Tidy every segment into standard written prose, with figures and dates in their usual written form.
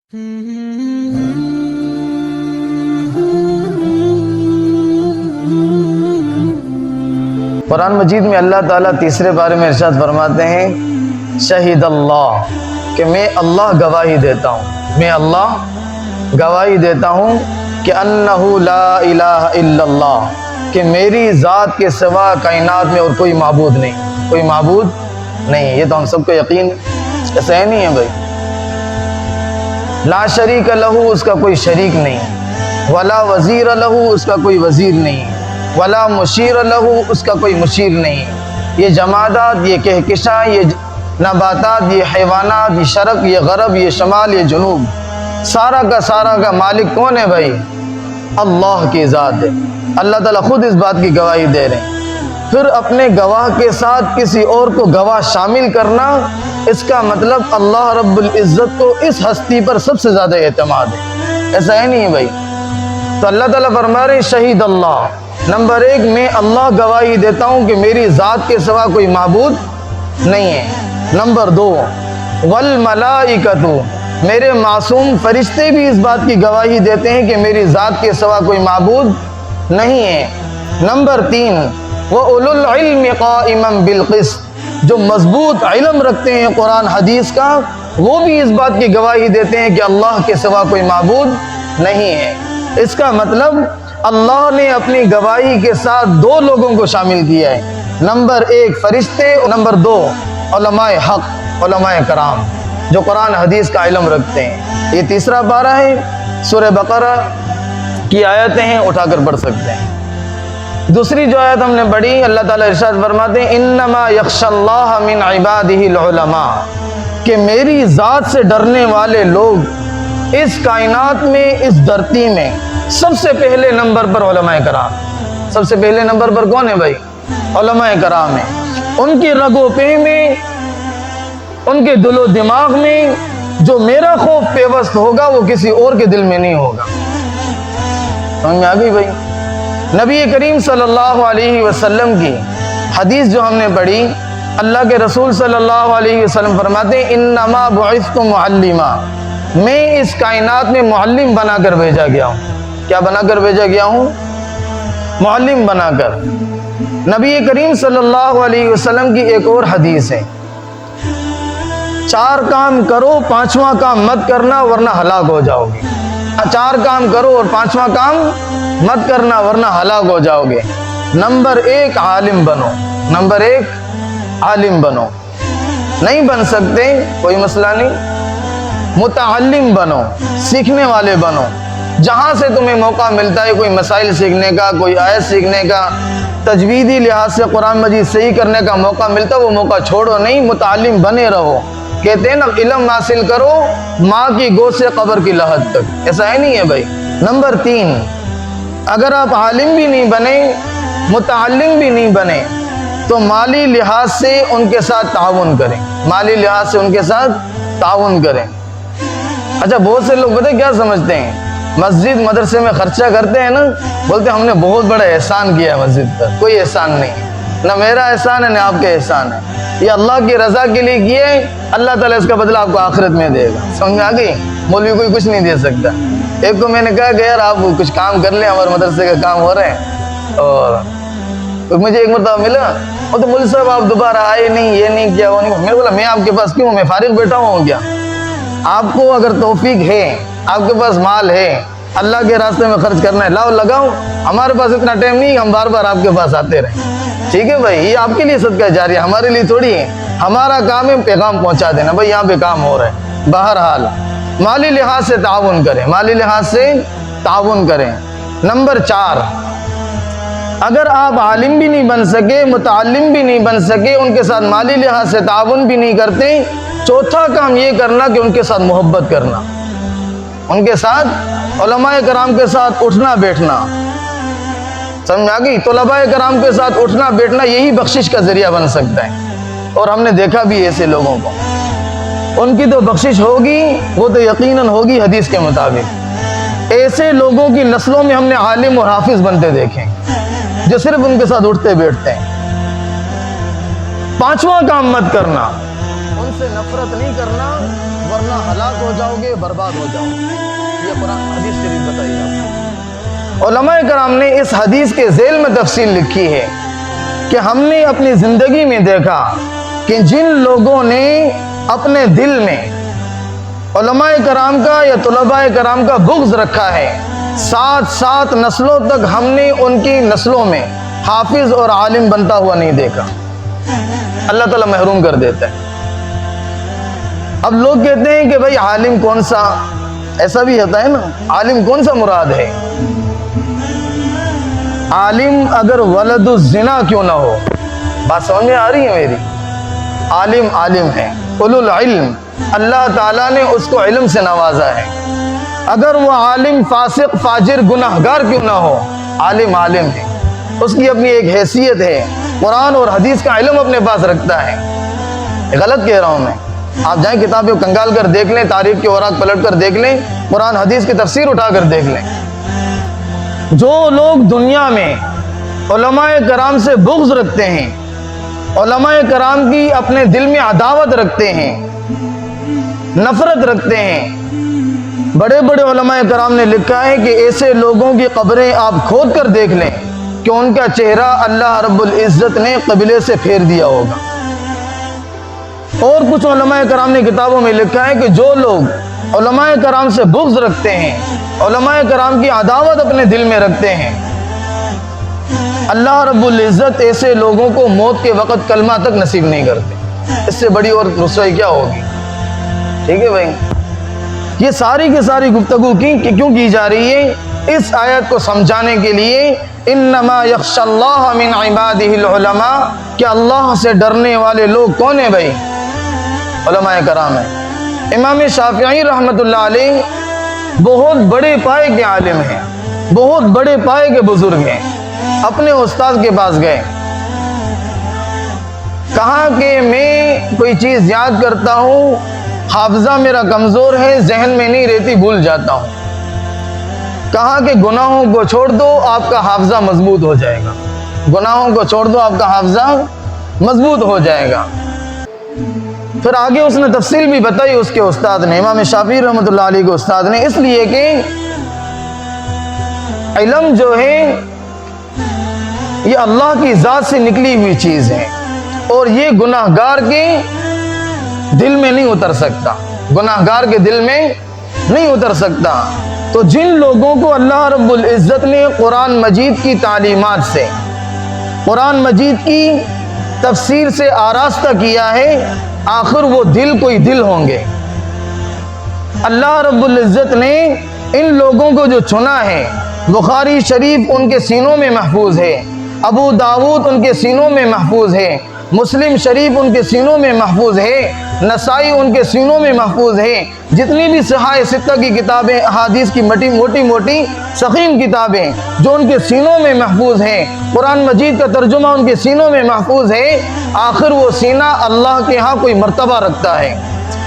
قرآن مجید میں اللہ تعالیٰ تیسرے بارے میں ارشاد فرماتے ہیں شہید اللہ، کہ میں اللہ گواہی دیتا ہوں، میں اللہ گواہی دیتا ہوں کہ انہ لا الہ الا اللہ، کہ میری ذات کے سوا کائنات میں اور کوئی معبود نہیں، کوئی معبود نہیں۔ یہ تو ہم سب کو یقین ایسا ہی نہیں ہے بھائی۔ لا شریک لہ، اس کا کوئی شریک نہیں، ولا وزیر لہ، اس کا کوئی وزیر نہیں، ولا مشیر لہ، اس کا کوئی مشیر نہیں۔ یہ جمادات، یہ کہکشاں، یہ نباتات، یہ حیوانات، یہ شرق، یہ غرب، یہ شمال، یہ جنوب، سارا کا مالک کون ہے بھائی؟ اللہ کی ذات ہے۔ اللہ تعالیٰ خود اس بات کی گواہی دے رہے ہیں۔ پھر اپنے گواہ کے ساتھ کسی اور کو گواہ شامل کرنا، اس کا مطلب اللہ رب العزت کو اس ہستی پر سب سے زیادہ اعتماد ہے، ایسا ہے نہیں ہے بھائی۔ تو اللہ تعالیٰ فرما رہے ہیں شہید اللہ، نمبر ایک میں اللہ گواہی دیتا ہوں کہ میری ذات کے سوا کوئی معبود نہیں ہے۔ نمبر دو والملائکۃ، میرے معصوم فرشتے بھی اس بات کی گواہی دیتے ہیں کہ میری ذات کے سوا کوئی معبود نہیں ہے۔ نمبر تین وَأُولُو الْعِلْمِ قَائِمًا بِالْقِسْطِ، جو مضبوط علم رکھتے ہیں قرآن حدیث کا، وہ بھی اس بات کی گواہی دیتے ہیں کہ اللہ کے سوا کوئی معبود نہیں ہے۔ اس کا مطلب اللہ نے اپنی گواہی کے ساتھ دو لوگوں کو شامل کیا ہے، نمبر ایک فرشتے، نمبر دو علماء حق، علماء کرام جو قرآن حدیث کا علم رکھتے ہیں۔ یہ تیسرا پارہ ہے، سورہ بقرہ کی آیتیں ہیں، اٹھا کر پڑھ سکتے ہیں۔ دوسری جو آیت ہم نے پڑھی، اللہ تعالیٰ ارشاد فرماتے ہیں انما یخشی اللہ من عبادہ العلماء، کہ میری ذات سے ڈرنے والے لوگ اس کائنات میں، اس دھرتی میں سب سے پہلے نمبر پر علماء کرام، سب سے پہلے نمبر پر کون ہے بھائی؟ علماء کرام ہیں۔ ان کی رگ و پے میں، ان کے دل و دماغ میں جو میرا خوف پیوست ہوگا وہ کسی اور کے دل میں نہیں ہوگا۔ سمجھ میں آ گئی بھائی؟ نبی کریم صلی اللہ علیہ وسلم کی حدیث جو ہم نے پڑھی، اللہ کے رسول صلی اللہ علیہ وسلم فرماتے ہیں انما بعثت معلما، میں اس کائنات میں معلم بنا کر بھیجا گیا ہوں۔ کیا بنا کر بھیجا گیا ہوں؟ معلم بنا کر۔ نبی کریم صلی اللہ علیہ وسلم کی ایک اور حدیث ہے، چار کام کرو، پانچواں کام مت کرنا ورنہ ہلاک ہو جاؤ گے۔ چار کام کرو اور پانچواں کام مت کرنا ورنہ ہلاک ہو جاؤ گے۔ نمبر ایک عالم بنو، نمبر ایک عالم بنو، نہیں بن سکتے کوئی مسئلہ نہیں، متعلم بنو، سیکھنے والے بنو۔ جہاں سے تمہیں موقع ملتا ہے کوئی مسائل سیکھنے کا، کوئی آیت سیکھنے کا، تجویدی لحاظ سے قرآن مجید صحیح کرنے کا موقع ملتا، وہ موقع چھوڑو نہیں، متعلم بنے رہو۔ کہتے ہیں نا علم حاصل کرو ماں کی گود سے قبر کی لحد تک، ایسا ہے نہیں ہے بھائی۔ نمبر تین، اگر آپ عالم بھی نہیں بنے، متعلم بھی نہیں بنے، تو مالی لحاظ سے ان کے ساتھ تعاون کریں، مالی لحاظ سے ان کے ساتھ تعاون کریں۔ اچھا بہت سے لوگ پتہ کیا سمجھتے ہیں، مسجد مدرسے میں خرچہ کرتے ہیں نا، بولتے ہیں ہم نے بہت بڑا احسان کیا ہے مسجد پر۔ کوئی احسان نہیں، نہ میرا احسان ہے نہ آپ کے احسان ہے، یہ اللہ کی رضا کے لیے کیے، اللہ تعالیٰ اس کا بدلہ آپ کو آخرت میں دے گا۔ سمجھ میں آ گئی؟ مولوی کوئی کچھ نہیں دے سکتا۔ ایک کو میں نے کہا کہ یار آپ کچھ کام کر لیں، ہمارے مدرسے کا کام ہو رہا ہے، اور مجھے ایک مرتبہ ملا، وہ تو مولوی صاحب آپ دوبارہ آئے نہیں، یہ نہیں کیا، وہ نہیں۔ میں بولا میں آپ کے پاس کیوں، میں فارغ بیٹھا ہوں کیا؟ آپ کو اگر توفیق ہے، آپ کے پاس مال ہے، اللہ کے راستے میں خرچ کرنا ہے، لاؤ لگاؤ، ہمارے پاس اتنا ٹائم نہیں کہ ہم بار بار آپ کے پاس آتے رہیں۔ ٹھیک ہے بھائی، یہ آپ کے لیے صدقہ جاریہ، ہمارے لیے تھوڑی ہے۔ ہمارا کام ہے پیغام پہنچا دینا، بھائی یہاں پہ کام ہو رہا ہے۔ بہرحال مالی لحاظ سے تعاون کریں، مالی لحاظ سے تعاون کریں۔ نمبر چار، اگر آپ عالم بھی نہیں بن سکے، متعلم بھی نہیں بن سکے، ان کے ساتھ مالی لحاظ سے تعاون بھی نہیں کرتے، چوتھا کام یہ کرنا کہ ان کے ساتھ محبت کرنا، ان کے ساتھ علماء کرام کے ساتھ اٹھنا بیٹھنا۔ سمجھ میں آ گئی؟ طلباء کرام کے ساتھ اٹھنا بیٹھنا یہی بخشش کا ذریعہ بن سکتا ہے، اور ہم نے دیکھا بھی ایسے لوگوں کو، ان کی تو بخشش ہوگی، وہ تو یقیناً ہوگی حدیث کے مطابق۔ ایسے لوگوں کی نسلوں میں ہم نے عالم اور حافظ بنتے دیکھے جو صرف ان کے ساتھ اٹھتے بیٹھتے ہیں۔ پانچواں کام مت کرنا، ان سے نفرت نہیں کرنا، ورنہ ہلاک ہو جاؤ گے، برباد ہو جاؤ گے۔ یہ قرآن حدیث شریف بتائیے آپ کو۔ علماء کرام نے اس حدیث کے ذیل میں تفصیل لکھی ہے کہ ہم نے اپنی زندگی میں دیکھا کہ جن لوگوں نے اپنے دل میں علماء کرام کا یا طلباء کرام کا بغض رکھا ہے، 7 نسلوں تک ہم نے ان کی نسلوں میں حافظ اور عالم بنتا ہوا نہیں دیکھا۔ اللہ تعالیٰ محروم کر دیتا ہے۔ اب لوگ کہتے ہیں کہ بھائی عالم کون سا، ایسا بھی ہوتا ہے نا، عالم کون سا مراد ہے؟ عالم اگر ولد الزنا کیوں نہ ہو، بات سمجھ میں آ رہی ہے میری؟ عالم عالم ہے، اولو العلم، اللہ تعالیٰ نے اس کو علم سے نوازا ہے۔ اگر وہ عالم فاسق فاجر گناہگار کیوں نہ ہو، عالم عالم ہے، اس کی اپنی ایک حیثیت ہے، قرآن اور حدیث کا علم اپنے پاس رکھتا ہے۔ غلط کہہ رہا ہوں میں؟ آپ جائیں کتابیں کنگال کر دیکھ لیں، تاریخ کے اوراق پلٹ کر دیکھ لیں، قرآن حدیث کی تفسیر اٹھا کر دیکھ لیں۔ جو لوگ دنیا میں علماء کرام سے بغض رکھتے ہیں، علماء کرام کی اپنے دل میں عداوت رکھتے ہیں، نفرت رکھتے ہیں، بڑے بڑے علماء کرام نے لکھا ہے کہ ایسے لوگوں کی قبریں آپ کھود کر دیکھ لیں کہ ان کا چہرہ اللہ رب العزت نے قبلے سے پھیر دیا ہوگا۔ اور کچھ علماء کرام نے کتابوں میں لکھا ہے کہ جو لوگ علماء کرام سے بغض رکھتے ہیں، علماء کرام کی عداوت اپنے دل میں رکھتے ہیں، اللہ رب العزت ایسے لوگوں کو موت کے وقت کلمہ تک نصیب نہیں کرتے۔ اس سے بڑی اور رسوائی کیا ہوگی؟ ٹھیک ہے بھائی، یہ ساری کی ساری گفتگو کیوں کی جا رہی ہے؟ اس آیت کو سمجھانے کے لیے، انما یخشی اللہ من عبادہ العلماء، کہ اللہ سے ڈرنے والے لوگ کون ہیں بھائی؟ علماء کرام ہیں۔ امام شافعی رحمۃ اللہ علیہ بہت بڑے پائے کے عالم ہیں، بہت بڑے پائے کے بزرگ ہیں۔ اپنے استاد کے پاس گئے، کہا کہ میں کوئی چیز یاد کرتا ہوں، حافظہ میرا کمزور ہے، ذہن میں نہیں رہتی، بھول جاتا ہوں۔ کہا کہ گناہوں کو چھوڑ دو، آپ کا حافظہ مضبوط ہو جائے گا، گناہوں کو چھوڑ دو، آپ کا حافظہ مضبوط ہو جائے گا۔ پھر آگے اس نے تفصیل بھی بتائی، اس کے استاد نے، امام شافعی رحمۃ اللہ علیہ کے استاد نے، اس لیے کہ علم جو ہے یہ اللہ کی ذات سے نکلی ہوئی چیز ہے، اور یہ گناہگار کے دل میں نہیں اتر سکتا، گناہگار کے دل میں نہیں اتر سکتا۔ تو جن لوگوں کو اللہ رب العزت نے قرآن مجید کی تعلیمات سے، قرآن مجید کی تفسیر سے آراستہ کیا ہے، آخر وہ دل کوئی دل ہوں گے۔ اللہ رب العزت نے ان لوگوں کو جو چنا ہے، بخاری شریف ان کے سینوں میں محفوظ ہے، ابو داود ان کے سینوں میں محفوظ ہے، مسلم شریف ان کے سینوں میں محفوظ ہے، نسائی ان کے سینوں میں محفوظ ہے، جتنی بھی صحاح ستہ کی کتابیں، احادیث کی موٹی موٹی سقیم کتابیں جو ان کے سینوں میں محفوظ ہیں، قرآن مجید کا ترجمہ ان کے سینوں میں محفوظ ہے، آخر وہ سینہ اللہ کے ہاں کوئی مرتبہ رکھتا ہے،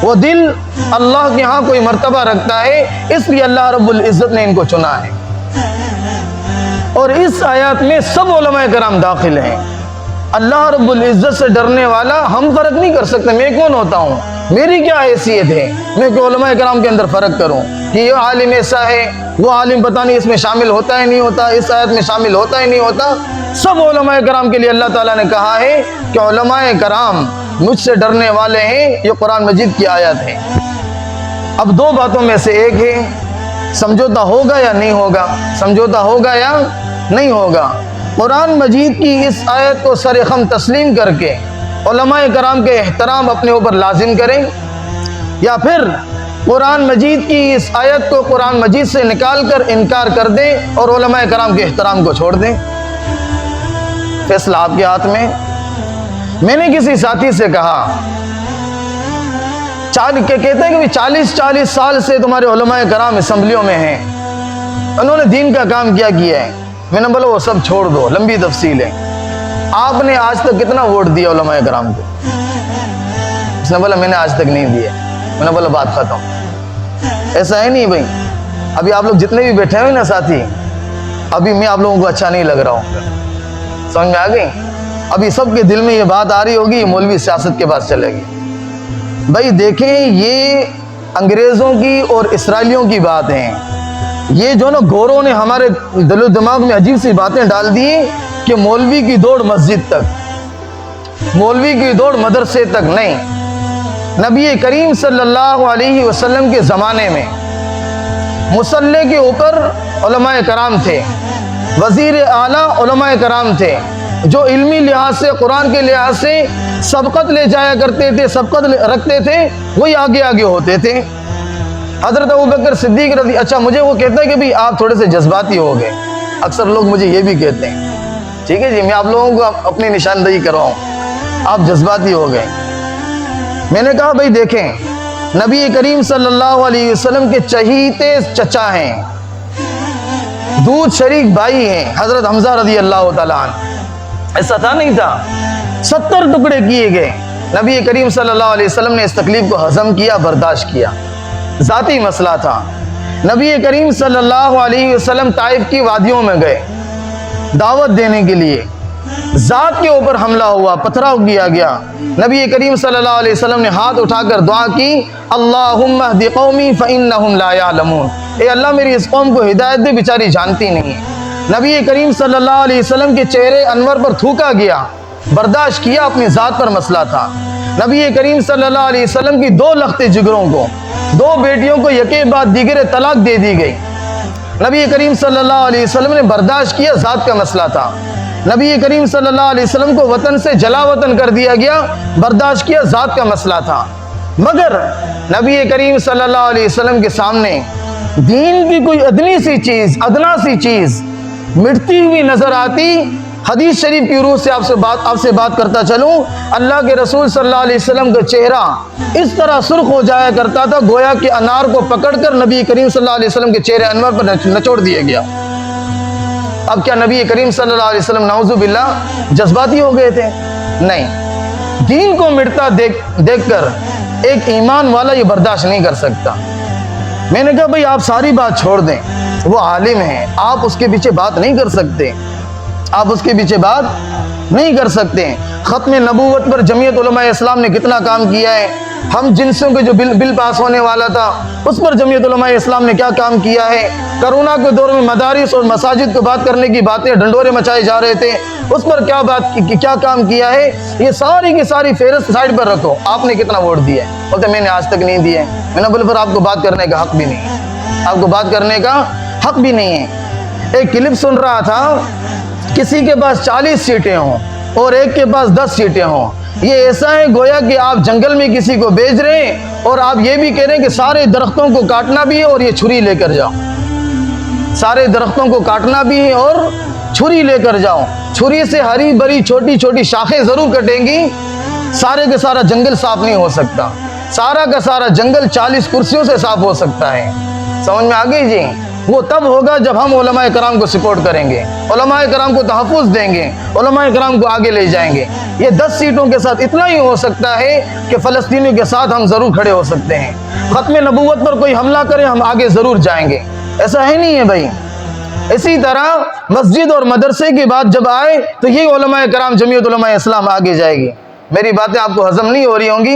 وہ دل اللہ کے ہاں کوئی مرتبہ رکھتا ہے، اس لیے اللہ رب العزت نے ان کو چنا ہے۔ اور اس آیات میں سب علماء کرام داخل ہیں۔ اللہ رب العزت سے ڈرنے والا ہم فرق نہیں کر سکتے، میں کون ہوتا ہوں، میری کیا حیثیت ہے، میں کہ علماء کرام کے اندر فرق کروں کہ یہ عالم ایسا ہے، وہ عالم پتہ نہیں اس میں شامل ہوتا ہے نہیں ہوتا، اس آیت میں شامل ہوتا ہے نہیں ہوتا۔ سب علماء کرام کے لیے اللہ تعالیٰ نے کہا ہے کہ علماء کرام مجھ سے ڈرنے والے ہیں، یہ قرآن مجید کی آیت ہے۔ اب دو باتوں میں سے ایک ہے، سمجھوتا ہوگا یا نہیں ہوگا، سمجھوتا ہوگا یا نہیں ہوگا۔ قرآن مجید کی اس آیت کو سر خم تسلیم کر کے علماء کرام کے احترام اپنے اوپر لازم کریں، یا پھر قرآن مجید کی اس آیت کو قرآن مجید سے نکال کر انکار کر دیں اور علماء کرام کے احترام کو چھوڑ دیں۔ فیصلہ آپ کے ہاتھ میں۔ میں نے کسی ساتھی سے کہا، کہتے ہیں کہ 40 سال سے تمہارے علماء کرام اسمبلیوں میں ہیں، انہوں نے دین کا کام کیا ہے۔ میں نے بولا وہ سب چھوڑ دو، لمبی تفصیل ہے، آپ نے آج تک کتنا ووٹ دیا علماء کرام کو؟ اس نے بولا میں نے آج تک نہیں دیا۔ میں نے بولا بات ختم۔ ایسا ہے نہیں بھائی، ابھی آپ لوگ جتنے بھی بیٹھے ہوئے نا ساتھی، ابھی میں آپ لوگوں کو اچھا نہیں لگ رہا ہوں، سمجھ میں آ گئی؟ ابھی سب کے دل میں یہ بات آ رہی ہوگی، یہ مولوی سیاست کے پاس چلے گی۔ بھائی دیکھیں، یہ انگریزوں کی اور اسرائیلیوں کی بات ہیں. یہ جو نا گوروں نے ہمارے دل و دماغ میں عجیب سی باتیں ڈال دی کہ مولوی کی دوڑ مسجد تک, مولوی کی دوڑ مدرسے تک نہیں. نبی کریم صلی اللہ علیہ وسلم کے زمانے میں مصلی کے اوپر علماء کرام تھے, وزیر اعلیٰ علماء کرام تھے, جو علمی لحاظ سے, قرآن کے لحاظ سے سبقت لے جایا کرتے تھے, سبقت رکھتے تھے, وہی آگے آگے ہوتے تھے. حضرت ابوبکر صدیق رضی. اچھا مجھے وہ کہتا ہے کہ بھی آپ تھوڑے سے جذباتی ہو گئے, اکثر لوگ مجھے یہ بھی کہتے ہیں. ٹھیک ہے جی, میں آپ لوگوں کو اپنی نشاندہی کرواؤں, آپ جذباتی ہو گئے. میں نے کہا بھائی دیکھیں, نبی کریم صلی اللہ علیہ وسلم کے چہیتے چچا ہیں, دودھ شریک بھائی ہیں, حضرت حمزہ رضی اللہ تعالیٰ عنہ. ایسا تھا نہیں تھا, 70 ٹکڑے کیے گئے. نبی کریم صلی اللہ علیہ وسلم نے اس تکلیف کو ہضم کیا, برداشت کیا. ذاتی مسئلہ تھا. نبی کریم صلی اللہ علیہ وسلم طائف کی وادیوں میں گئے دعوت دینے کے لیے. ذات کے اوپر حملہ ہوا, پتھراؤ کیا گیا. نبی کریم صلی اللہ علیہ وسلم نے ہاتھ اٹھا کر دعا کی, اللہم اہد قومی فانہم لا یعلمون. اے اللہ میری اس قوم کو ہدایت دے, بیچاری جانتی نہیں ہے. نبی کریم صلی اللہ علیہ وسلم کے چہرے انور پر تھوکا گیا, برداشت کیا, اپنی ذات پر مسئلہ تھا. نبی کریم صلی اللہ علیہ وسلم کی 2 لختے جگروں کو, 2 بیٹیوں کو یکے بعد دیگرے طلاق دے دی گئی. نبی کریم صلی اللہ علیہ وسلم نے برداشت کیا, ذات کا مسئلہ تھا. نبی کریم صلی اللہ علیہ وسلم کو وطن سے جلا وطن کر دیا گیا, برداشت کیا, ذات کا مسئلہ تھا. مگر نبی کریم صلی اللہ علیہ وسلم کے سامنے دین کی کوئی ادنی سی چیز, ادنا سی چیز مٹتی ہوئی نظر آتی. حدیث شریف کی روح سے آپ سے بات کرتا چلوں, اللہ کے رسول صلی اللہ علیہ وسلم کا چہرہ اس طرح سرخ ہو جایا کرتا تھا گویا کہ انار کو پکڑ کر نبی کریم صلی اللہ علیہ وسلم کے چہرے انور پر نچوڑ دیا گیا. اب کیا نبی کریم صلی اللہ علیہ وسلم نعوذ باللہ جذباتی ہو گئے تھے؟ نہیں. دین کو مٹتا دیکھ کر ایک ایمان والا یہ برداشت نہیں کر سکتا. میں نے کہا بھئی آپ ساری بات چھوڑ دیں, وہ عالم ہیں, آپ اس کے پیچھے بات نہیں کر سکتے, آپ اس کے پیچھے بات نہیں کر سکتے. ختم نبوت پر جمعیت علماء اسلام نے کتنا کام کیا ہے. ہم جنسوں کے جو بل پاس ہونے والا تھا اس پر جمعیت علماء اسلام نے کیا کام کیا ہے. کرونا کے دور میں مدارس اور مساجد کو بات کرنے کی باتیں ڈنڈورے مچائے جا رہے تھے, اس پر کیا کام کیا ہے. یہ ساری کی ساری فہرست سائڈ پر رکھو. آپ نے کتنا ووٹ دیا ہے؟ بولتے میں نے آج تک نہیں دیا ہے. میں نے بولے پھر آپ کو بات کرنے کا حق بھی نہیں ہے, آپ کو بات کرنے کا حق بھی نہیں ہے. ایک کلپ سن رہا تھا, کسی کے پاس 40 سیٹیں ہوں اور ایک کے پاس 10 سیٹیں ہوں. یہ ایسا ہے گویا کہ آپ جنگل میں کسی کو بھیج رہے ہیں اور آپ یہ بھی کہہ رہے ہیں کہ سارے درختوں کو کاٹنا بھی ہے اور یہ چھری لے کر جاؤ. سارے درختوں کو کاٹنا بھی ہے اور چھری لے کر جاؤ. چھری سے ہری بری چھوٹی چھوٹی شاخیں ضرور کٹیں گی, سارے کا سارا جنگل صاف نہیں ہو سکتا. سارا کا سارا جنگل 40 کرسیوں سے صاف ہو سکتا ہے. سمجھ میں آ گئی جی؟ وہ تب ہوگا جب ہم علماء کرام کو سپورٹ کریں گے, علماء کرام کو تحفظ دیں گے, علماء کرام کو آگے لے جائیں گے. یہ 10 سیٹوں کے ساتھ اتنا ہی ہو سکتا ہے کہ فلسطینیوں کے ساتھ ہم ضرور کھڑے ہو سکتے ہیں. ختم نبوت پر کوئی حملہ کرے ہم آگے ضرور جائیں گے, ایسا ہے نہیں ہے بھائی. اسی طرح مسجد اور مدرسے کی بات جب آئے تو یہ علماء کرام جمعیت علماء اسلام آگے جائے گی. میری باتیں آپ کو ہضم نہیں ہو رہی ہوں گی.